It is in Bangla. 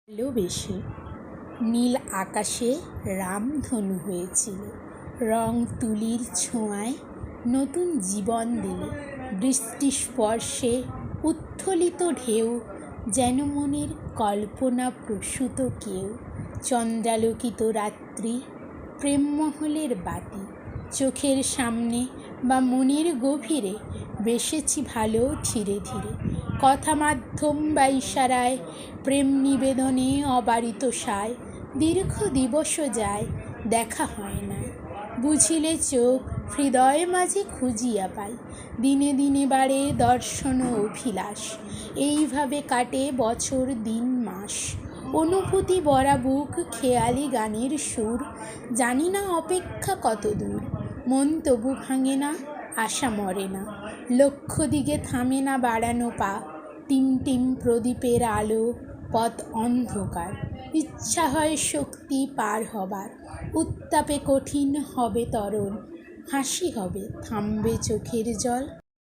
ভালোবেসে নীল আকাশে রামধনু হয়েছিল, রং তুলির ছোঁয়ায় নতুন জীবন দিলে, বৃষ্টি স্পর্শে উত্থলিত ঢেউ যেন মনের কল্পনা প্রসূত কেউ। চন্দ্রালোকিত রাত্রি, প্রেমমহলের বাতি, চোখের সামনে বা মনের গভীরে বেসেছি ভালো ধীরে ধীরে। কথা মাধ্যম বা ইশারায়, প্রেম নিবেদনে অবারিত সায়। দীর্ঘ দিবসও যায়, দেখা হয় না, বুঝিলে চোখ হৃদয় মাঝে খুঁজিয়া পাই। দিনে দিনে বাড়ে দর্শন ও অভিলাষ, এইভাবে কাটে বছর দিন মাস। অনুভূতি ভরা বুক, খেয়ালি গানের সুর, জানি না অপেক্ষা কত দূর। মন তবু ভাঙে না, আশা মরে না, লক্ষ্য দিকে থামে না বাড়ানো পা। টিম টিম প্রদীপের আলো, পথ অন্ধকার, ইচ্ছা হয় শক্তি পার হবার। উত্তাপে কঠিন হবে তরণ, হাসি হবে, থামবে চোখের জল।